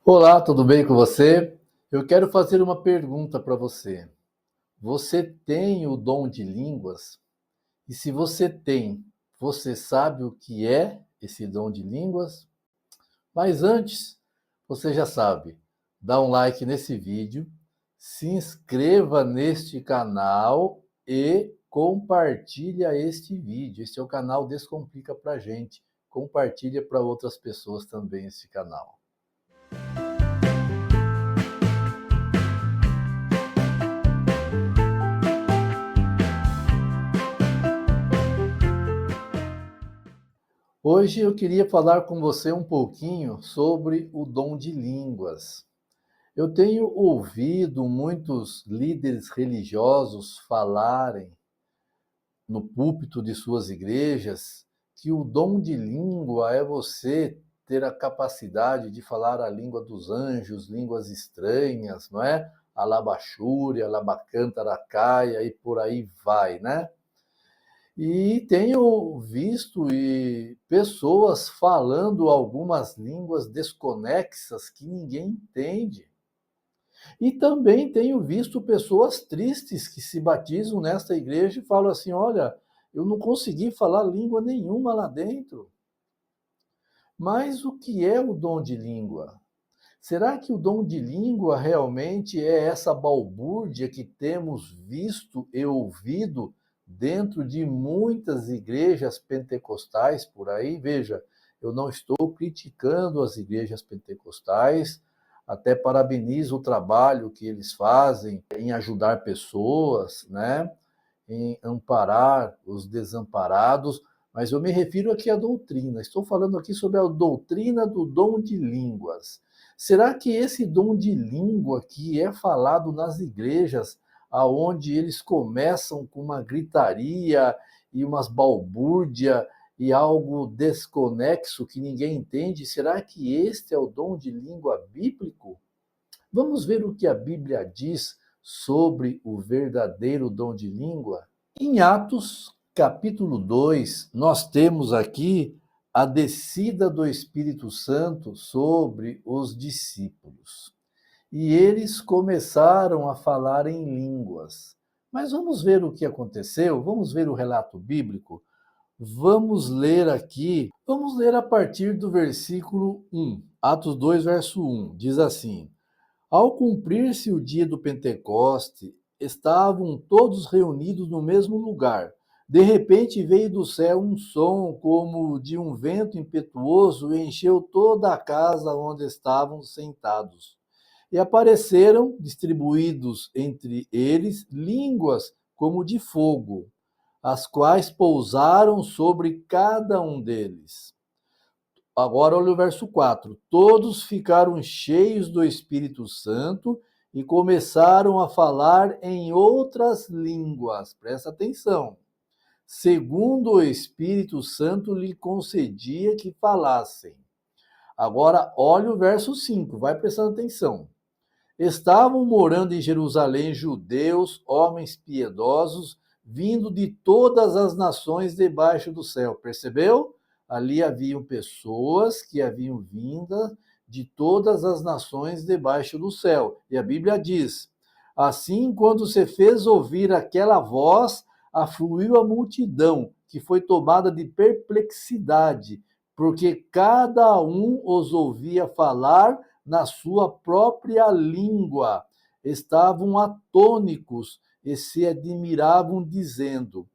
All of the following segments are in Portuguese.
Olá, tudo bem com você? Eu quero fazer uma pergunta para você. Você tem o dom de línguas? E se você tem, você sabe o que é esse dom de línguas? Mas antes, você já sabe, dá um like nesse vídeo, se inscreva neste canal e compartilha este vídeo. Este é o canal Descomplica pra gente. Compartilha para outras pessoas também este canal. Hoje eu queria falar com você um pouquinho sobre o dom de línguas. Eu tenho ouvido muitos líderes religiosos falarem no púlpito de suas igrejas que o dom de língua é você ter a capacidade de falar a língua dos anjos, línguas estranhas, não é? Alabaxúria, alabacantaracaia e por aí vai, né? E tenho visto pessoas falando algumas línguas desconexas que ninguém entende. E também tenho visto pessoas tristes que se batizam nesta igreja e falam assim: olha, eu não consegui falar língua nenhuma lá dentro. Mas o que é o dom de língua? Será que o dom de língua realmente é essa balbúrdia que temos visto e ouvido dentro de muitas igrejas pentecostais por aí? Veja, eu não estou criticando as igrejas pentecostais, até parabenizo o trabalho que eles fazem em ajudar pessoas, né? Em amparar os desamparados, mas eu me refiro aqui à doutrina. Estou falando aqui sobre a doutrina do dom de línguas. Será que esse dom de língua que é falado nas igrejas, aonde eles começam com uma gritaria e umas balbúrdia e algo desconexo que ninguém entende, será que este é o dom de língua bíblico? Vamos ver o que a Bíblia diz sobre o verdadeiro dom de língua? Em Atos, capítulo 2, nós temos aqui a descida do Espírito Santo sobre os discípulos. E eles começaram a falar em línguas. Mas vamos ver o que aconteceu? Vamos ver o relato bíblico? Vamos ler aqui, vamos ler a partir do versículo 1. Atos 2, verso 1. Diz assim: Ao cumprir-se o dia do Pentecoste, estavam todos reunidos no mesmo lugar. De repente veio do céu um som como de um vento impetuoso e encheu toda a casa onde estavam sentados. E apareceram, distribuídos entre eles, línguas como de fogo, as quais pousaram sobre cada um deles. Agora olha o verso 4. Todos ficaram cheios do Espírito Santo e começaram a falar em outras línguas. Presta atenção. Segundo o Espírito Santo lhe concedia que falassem. Agora olha o verso 5. Vai prestando atenção. Estavam morando em Jerusalém judeus, homens piedosos, vindo de todas as nações debaixo do céu. Percebeu? Ali haviam pessoas que haviam vindo de todas as nações debaixo do céu. E a Bíblia diz: assim, quando se fez ouvir aquela voz, afluiu a multidão, que foi tomada de perplexidade, porque cada um os ouvia falar na sua própria língua. Estavam atônicos e se admiravam, dizendo: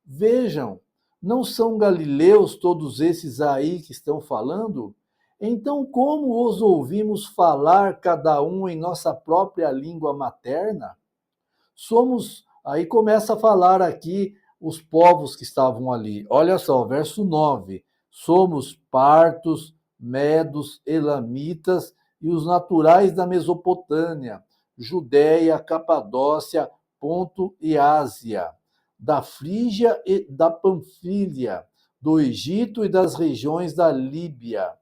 Vejam, não são galileus todos esses aí que estão falando? Então, como os ouvimos falar cada um em nossa própria língua materna? Aí começa a falar aqui os povos que estavam ali. Olha só, verso 9. Somos partos, medos, elamitas e os naturais da Mesopotâmia, Judéia, Capadócia, Ponto e Ásia, da Frígia e da Panfilha, do Egito e das regiões da Líbia,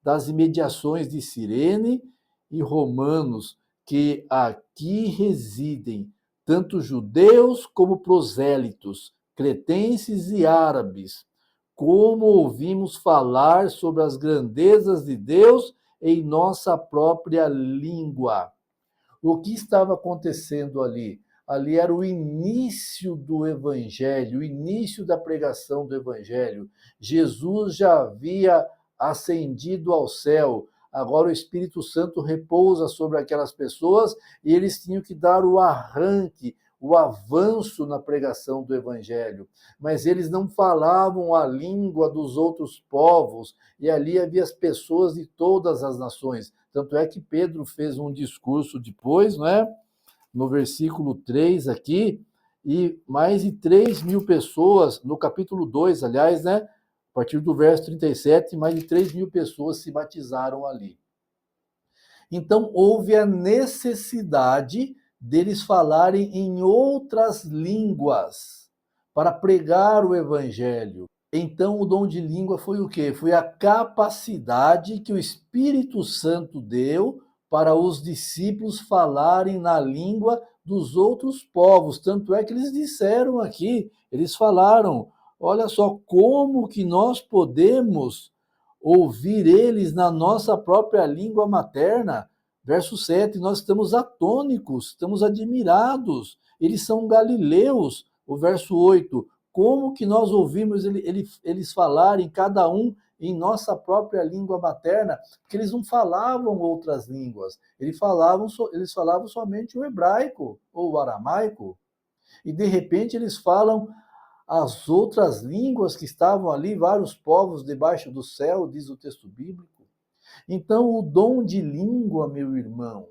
das imediações de Cirene e romanos que aqui residem, tanto judeus como prosélitos, cretenses e árabes, como ouvimos falar sobre as grandezas de Deus em nossa própria língua. O que estava acontecendo ali? Ali era o início do evangelho, o início da pregação do evangelho. Jesus já havia ascendido ao céu. Agora o Espírito Santo repousa sobre aquelas pessoas e eles tinham que dar o arranque, o avanço na pregação do evangelho. Mas eles não falavam a língua dos outros povos, e ali havia as pessoas de todas as nações. Tanto é que Pedro fez um discurso depois, não é? No versículo 3 aqui, e mais de 3.000 pessoas, no capítulo 2, aliás, né? A partir do verso 37, mais de 3.000 pessoas se batizaram ali. Então, houve a necessidade deles falarem em outras línguas para pregar o evangelho. Então, o dom de língua foi o quê? Foi a capacidade que o Espírito Santo deu para os discípulos falarem na língua dos outros povos. Tanto é que eles disseram aqui, eles falaram, olha só como que nós podemos ouvir eles na nossa própria língua materna. Verso 7, nós estamos atônicos, estamos admirados. Eles são galileus. O verso 8, como que nós ouvimos eles falarem, cada um em nossa própria língua materna, porque eles não falavam outras línguas, eles falavam somente o hebraico ou o aramaico, e de repente eles falam as outras línguas que estavam ali, vários povos debaixo do céu, diz o texto bíblico. Então, o dom de língua, meu irmão,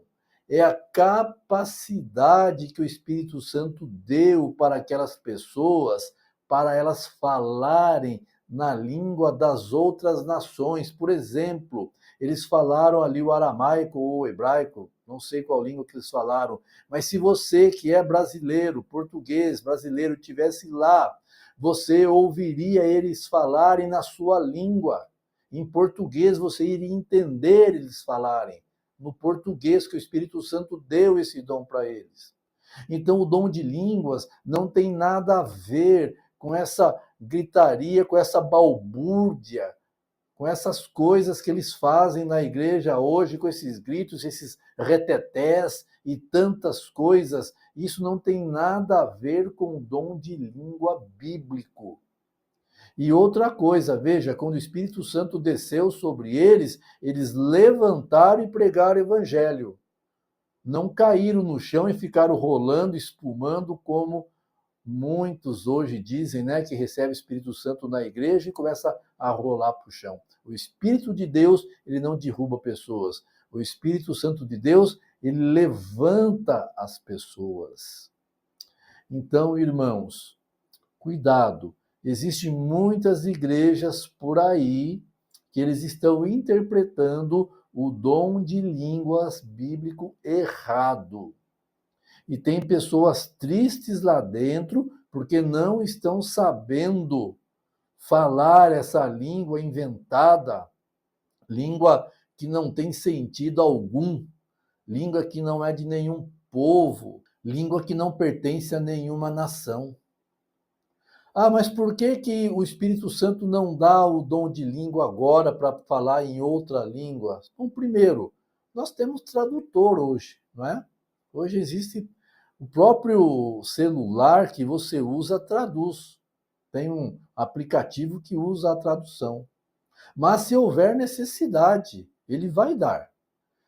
é a capacidade que o Espírito Santo deu para aquelas pessoas, para elas falarem na língua das outras nações. Por exemplo, eles falaram ali o aramaico ou o hebraico, não sei qual língua que eles falaram, mas se você que é brasileiro, português, brasileiro, estivesse lá, você ouviria eles falarem na sua língua. Em português você iria entender eles falarem. No português que o Espírito Santo deu esse dom para eles. Então o dom de línguas não tem nada a ver com essa gritaria, com essa balbúrdia, com essas coisas que eles fazem na igreja hoje, com esses gritos, esses retetés e tantas coisas. Isso não tem nada a ver com o dom de língua bíblico. E outra coisa, veja, quando o Espírito Santo desceu sobre eles, eles levantaram e pregaram o evangelho. Não caíram no chão e ficaram rolando, espumando, como muitos hoje dizem, né, que recebe o Espírito Santo na igreja e começa a rolar para o chão. O Espírito de Deus, ele não derruba pessoas. O Espírito Santo de Deus, ele levanta as pessoas. Então, irmãos, cuidado. Existem muitas igrejas por aí que eles estão interpretando o dom de línguas bíblico errado. E tem pessoas tristes lá dentro porque não estão sabendo falar essa língua inventada, língua que não tem sentido algum, língua que não é de nenhum povo, língua que não pertence a nenhuma nação. Ah, mas por que que o Espírito Santo não dá o dom de língua agora para falar em outra língua? Bom, primeiro, nós temos tradutor hoje, não é? Hoje existe o próprio celular que você usa traduz. Tem um aplicativo que usa a tradução. Mas se houver necessidade, ele vai dar.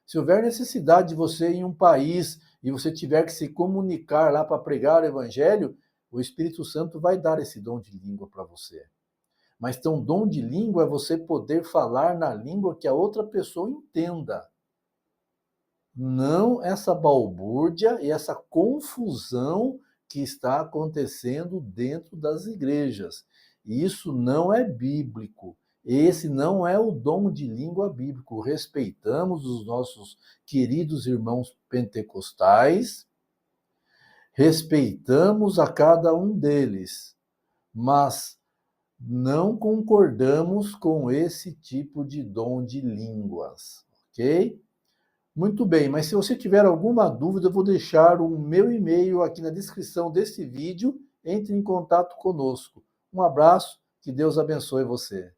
Se houver necessidade de você ir em um país e você tiver que se comunicar lá para pregar o evangelho, o Espírito Santo vai dar esse dom de língua para você. Mas então, dom de língua é você poder falar na língua que a outra pessoa entenda. Não essa balbúrdia e essa confusão que está acontecendo dentro das igrejas. Isso não é bíblico. Esse não é o dom de língua bíblico. Respeitamos os nossos queridos irmãos pentecostais, respeitamos a cada um deles, mas não concordamos com esse tipo de dom de línguas, ok? Muito bem, mas se você tiver alguma dúvida, eu vou deixar o meu e-mail aqui na descrição desse vídeo. Entre em contato conosco. Um abraço, que Deus abençoe você.